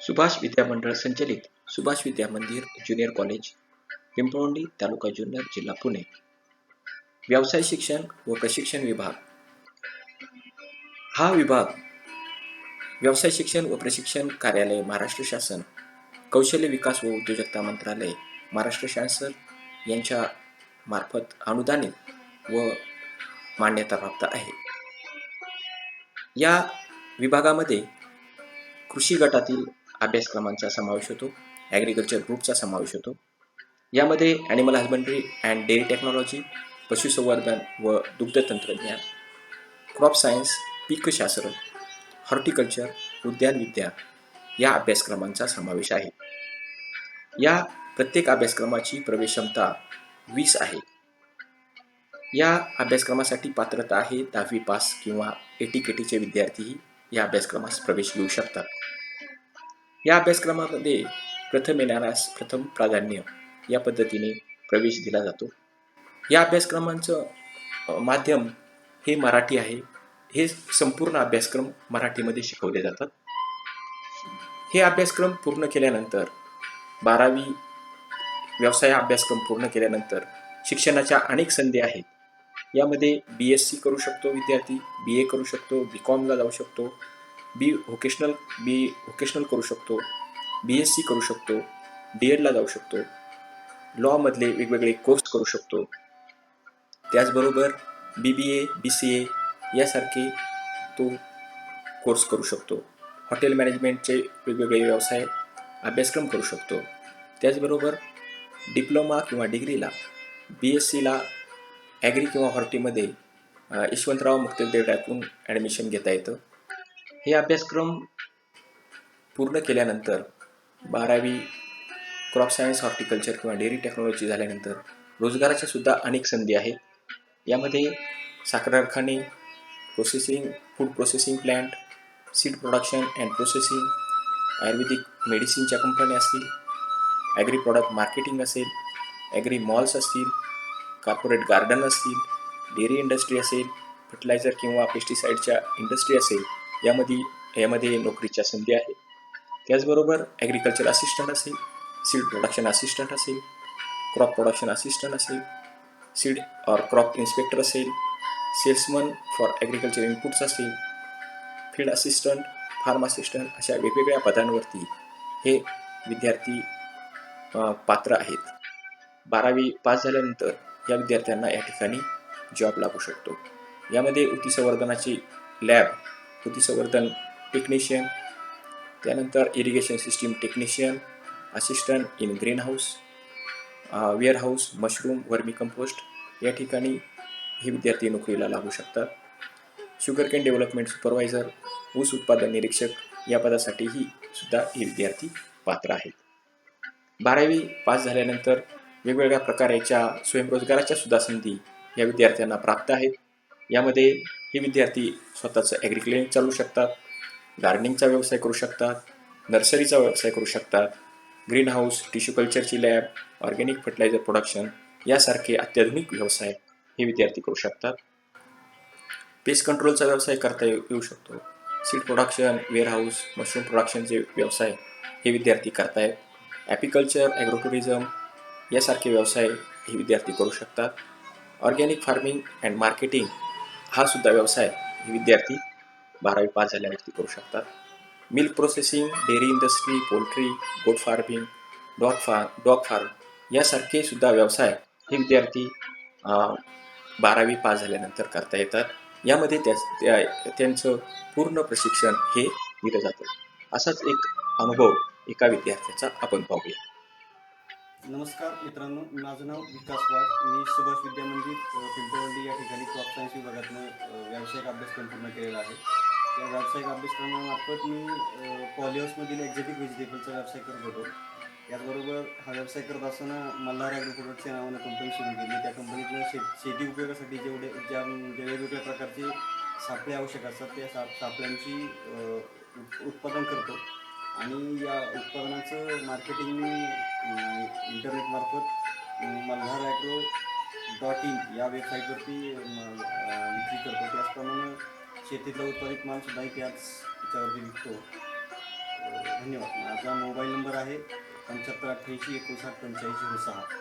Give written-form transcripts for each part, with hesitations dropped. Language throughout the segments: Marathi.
सुभाष विद्या मंडळ संचलित सुभाष विद्या मंदिर ज्युनियर कॉलेज, पिंपळवंडी, तालुका जुन्नर, जिल्हा पुणे. व्यवसाय शिक्षण व प्रशिक्षण विभाग. हा विभाग व्यवसाय शिक्षण व प्रशिक्षण कार्यालय, महाराष्ट्र शासन, कौशल्य विकास व उद्योजकता मंत्रालय, महाराष्ट्र शासन यांच्या मार्फत अनुदानित व मान्यताप्राप्त आहे. या विभागामध्ये कृषी गटातील अभ्यासक्रमांचा समावेश होतो. ॲग्रिकल्चर ग्रुपचा समावेश होतो. यामध्ये animal husbandry and dairy technology, पशुसंवर्धन व दुग्ध तंत्रज्ञान, क्रॉप सायन्स, पीकशास्त्र, हॉर्टिकल्चर, उद्यानविद्या या अभ्यासक्रमांचा समावेश आहे. या प्रत्येक अभ्यासक्रमाची प्रवेश क्षमता 20 आहे. या अभ्यासक्रमासाठी पात्रता आहे 10वी पास किंवा AT-KTचे विद्यार्थीही या अभ्यासक्रमास प्रवेश घेऊ शकतात. या अभ्यासक्रमामध्ये प्रथम येणाऱ्यास प्रथम प्राधान्य या पद्धतीने प्रवेश दिला जातो. या अभ्यासक्रमांचं माध्यम हे मराठी आहे. हे संपूर्ण अभ्यासक्रम मराठीमध्ये शिकवले जातात. हे अभ्यासक्रम पूर्ण केल्यानंतर 12वी व्यवसाय अभ्यासक्रम पूर्ण केल्यानंतर शिक्षणाच्या अनेक संधी आहेत. यामध्ये BSc करू शकतो विद्यार्थी, BA करू शकतो, BComला जाऊ शकतो, बी व्होकेशनल करू शकतो, BSc करू शकतो, DEdला जाऊ शकतो, लॉमधले वेगवेगळे कोर्स करू शकतो. त्याचबरोबर BBA, BCA यासारखे तो कोर्स करू शकतो. हॉटेल मॅनेजमेंटचे वेगवेगळे व्यवसाय अभ्यासक्रम करू शकतो. त्याचबरोबर डिप्लोमा किंवा डिग्रीला BScला ॲग्री किंवा हॉर्टीमध्ये यशवंतराव मुक्ते विद्यापीठातून ॲडमिशन घेता येतं. हे अभ्यासक्रम पूर्ण केल्यानंतर 12वी क्रॉप सायन्स, हॉर्टिकल्चर किंवा डेअरी टेक्नॉलॉजी झाल्यानंतर रोजगाराच्या सुद्धा अनेक संधी आहेत. यामध्ये साखर कारखाने, food processing plant, seed production and processing, आयुर्वेदिक मेडिसिनच्या कंपन्या असतील, ॲग्री प्रॉडक्ट मार्केटिंग असेल, ॲग्री मॉल्स असतील, कॉर्पोरेट गार्डन असतील, डेअरी इंडस्ट्री असेल, फर्टिलायझर किंवा पेस्टिसाईडच्या इंडस्ट्री असेल, यामध्ये नोकरीच्या संधी आहेत. त्याचबरोबर ॲग्रिकल्चर असिस्टंट असेल, सीड प्रोडक्शन असिस्टंट असेल, क्रॉप प्रोडक्शन असिस्टंट असेल, सीड और क्रॉप इन्स्पेक्टर असेल, सेल्समन फॉर ॲग्रिकल्चर इनपुट्स असेल, फील्ड असिस्टंट, फार्म असिस्टंट अशा वेगवेगळ्या पदांवरती हे विद्यार्थी पात्र आहेत. 12वी पास झाल्यानंतर या विद्यार्थ्यांना या ठिकाणी जॉब लागू शकतो. यामध्ये ऊती संवर्धनाची लॅब, ऊती संवर्धन टेक्निशियन, त्यानंतर irrigation system technician, assistant in green house, warehouse, mushroom, vermi compost या ठिकाणी हे विद्यार्थी नोकरीला लागू शकतात. शुगर केन डेव्हलपमेंट सुपरवायझर, ऊस उत्पादन निरीक्षक या पदासाठीही सुद्धा हे विद्यार्थी पात्र आहेत. 12वी पास झाल्यानंतर वेगवेगळ्या प्रकारच्या स्वयंरोजगाराच्या सुद्धा संधी या विद्यार्थ्यांना प्राप्त आहेत. यामध्ये हे विद्यार्थी स्वतःचं ॲग्री क्लिनिक चालवू शकतात, गार्डनिंगचा व्यवसाय करू शकतात, नर्सरीचा व्यवसाय करू शकतात, ग्रीन हाऊस, टिश्यू कल्चरची लॅब, ऑर्गॅनिक फर्टिलायझर प्रोडक्शन यासारखे अत्याधुनिक व्यवसाय हे विद्यार्थी करू शकतात. पेस्ट कंट्रोलचा व्यवसाय करता येऊ शकतो. सीड प्रोडक्शन, वेअरहाऊस, मशरूम प्रोडक्शनचे व्यवसाय हे विद्यार्थी करतायत. ॲपिकल्चर, ॲग्रोटुरिझम यासारखे व्यवसाय हे विद्यार्थी करू शकतात. ऑर्गॅनिक फार्मिंग अँड मार्केटिंग हा सुद्धा व्यवसाय हे विद्यार्थी 12वी पास झाल्यावरती करू शकतात. Milk processing, dairy industry, poultry, goat farming, dog farm यासारखे सुद्धा व्यवसाय हे विद्यार्थी 12वी पास झाल्यानंतर करता येतात. यामध्ये त्यांचं पूर्ण प्रशिक्षण हे दिलं जातं. असाच एक अनुभव एका विद्यार्थ्याचा आपण पाहूया. नमस्कार मित्रांनो, माझं नाव विकास वाघ. मी सुभाष विद्या मंदिर पिंपळवंडी या ठिकाणी क्रॉप सायन्स विभागातून व्यावसायिक अभ्यासक्रम पूर्ण केलेला आहे. या व्यावसायिक अभ्यासक्रमामार्फत मी पॉलिहाऊसमधील एक्झॉटिक व्हेजिटेबलचा व्यवसाय करत होतो. याचबरोबर हा व्यवसाय करत असताना मल्हार ॲग्रो प्रोडक्ट्सच्या नावानं कंपनी सुरू केली. त्या कंपनीतनं शेती उपयोगासाठी ज्या वेगवेगळ्या प्रकारचे सापळे आवश्यक असतात त्या सापळ्यांची उत्पादन करतो आणि या उत्पादनाचं मार्केटिंग मी इंटरनेटमार्फत malharagro.in या वेबसाईटवरती विक्री करतो. त्याचप्रमाणे शेतीतला उत्पादित मालसुद्धा त्याच्यावरती विकतो. धन्यवाद. माझा मोबाईल नंबर आहे 7588 59 85 06.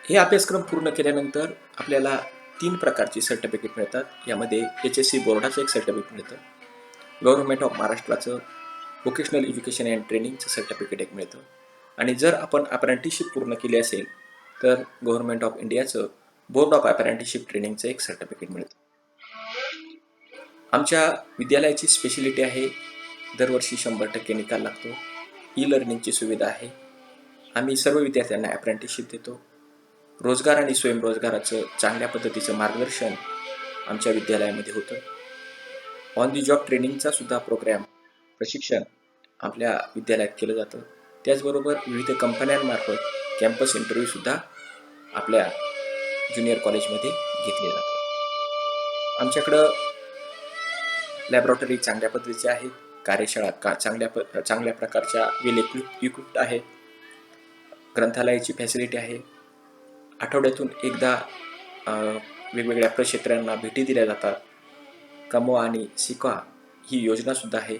हे अभ्यासक्रम पूर्ण केल्यानंतर आपल्याला 3 प्रकारची सर्टिफिकेट मिळतात. यामध्ये HSC बोर्डाचं एक सर्टिफिकेट मिळतं, गव्हर्नमेंट ऑफ महाराष्ट्राचं व्होकेशनल एज्युकेशन अँड ट्रेनिंगचं सर्टिफिकेट एक मिळतं आणि जर आपण अप्रेंटिसशिप पूर्ण केली असेल तर गव्हर्नमेंट ऑफ इंडियाचं बोर्ड ऑफ अप्रेंटिसशिप ट्रेनिंगचं एक सर्टिफिकेट मिळतं. आमच्या विद्यालयाची स्पेशलिटी आहे, दरवर्षी 100% निकाल लागतो, ई-लर्निंगची सुविधा आहे, आम्ही सर्व विद्यार्थ्यांना अप्रेंटिसशिप देतो, रोजगार आणि स्वयंरोजगाराचं चांगल्या पद्धतीचं मार्गदर्शन आमच्या विद्यालयामध्ये होतं, ऑन दी जॉब ट्रेनिंगचा सुद्धा प्रोग्रॅम प्रशिक्षण आपल्या विद्यालयात केलं जातं. त्याचबरोबर विविध कंपन्यांमार्फत कॅम्पस इंटरव्ह्यूसुद्धा आपल्या ज्युनियर कॉलेजमध्ये घेतले जातात. आमच्याकडं लॅबॉरेटरी चांगल्या पद्धतीचे आहेत, कार्यशाळा चांगल्या प्रकारच्या वेल इक्विप्ड आहेत, ग्रंथालयाची फॅसिलिटी आहे, आठवड्यातून एकदा वेगवेगळ्या प्रक्षेत्रांना भेटी दिल्या जातात, कमवा आणि शिकवा ही योजनासुद्धा आहे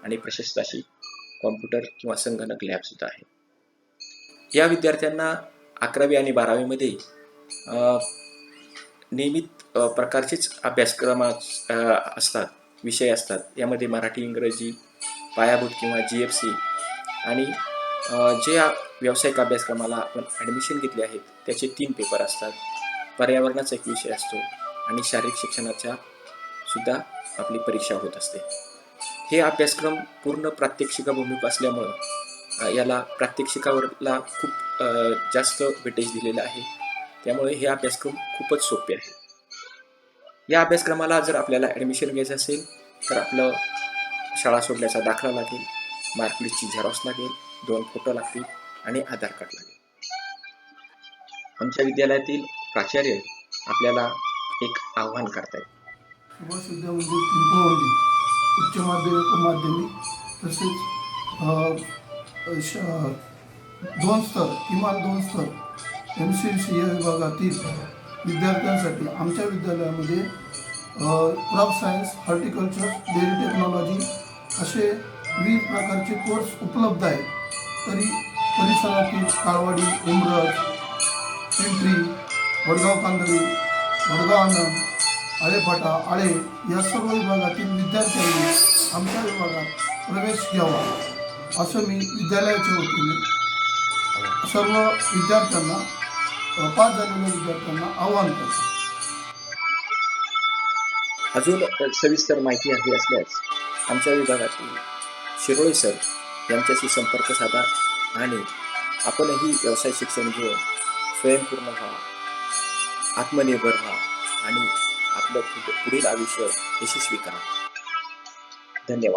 आणि प्रशस्त अशी कॉम्प्युटर किंवा संगणक लॅबसुद्धा आहे. या विद्यार्थ्यांना 11वी आणि 12वीमध्ये नियमित प्रकारचेच अभ्यासक्रम असतात, विषय असतात. यामध्ये मराठी, इंग्रजी, पायाभूत किंवा GFC आणि जे व्यावसायिक अभ्यासक्रमाला आपण ॲडमिशन घेतले आहेत त्याचे 3 पेपर असतात, पर्यावरणाचा एक विषय असतो आणि शारीरिक शिक्षणाच्या सुद्धा आपली परीक्षा होत असते. हे अभ्यासक्रम पूर्ण प्रात्यक्षिकाभिमुख असल्यामुळं याला प्रात्यक्षिकावरला खूप जास्त वेटेज दिलेलं आहे, त्यामुळे हे अभ्यासक्रम खूपच सोपे आहे. या अभ्यासक्रमाला जर आपल्याला ॲडमिशन घ्यायचं असेल तर आपलं शाळा सोडल्याचा दाखला लागेल, मार्कलिस्टची झेरॉक्स लागेल, 2 फोटो लागतील आणि आधार कार्ड लागेल. आमच्या विद्यालयातील प्राचार्य आपल्याला एक आव्हान करतायत. सुभाष विद्या मंदिर पिंपळवंडी उच्च माध्यमिक व माध्यमिक तसेच 2 स्तर किमान 2 स्तर MCC या विभागातील विद्यार्थ्यांसाठी आमच्या विद्यालयामध्ये crop science, horticulture, dairy technology असे विविध प्रकारचे कोर्स उपलब्ध आहेत. तरी परिसरातील काळवाडी, उमरज, पिंपरी, वडगाव कांदळी, वडगाव आनंद, आळेफाटा, आळे या सर्व विभागातील विद्यार्थ्यांनी आमच्या विभागात प्रवेश घ्यावा असं मी विद्यालयाच्या वतीने सर्व विद्यार्थ्यांना, पास झालेल्या विद्यार्थ्यांना आवाहन करतो. अजून सविस्तर माहिती हवी असल्यास आमच्या विभागातील शिरोळे सर यांच्याशी संपर्क साधा आणि आपणही व्यवसाय शिक्षण घेऊन स्वयंपूर्ण व्हा, आत्मनिर्भर व्हा आणि आपलं पुढील आयुष्य यशस्वी करा. धन्यवाद.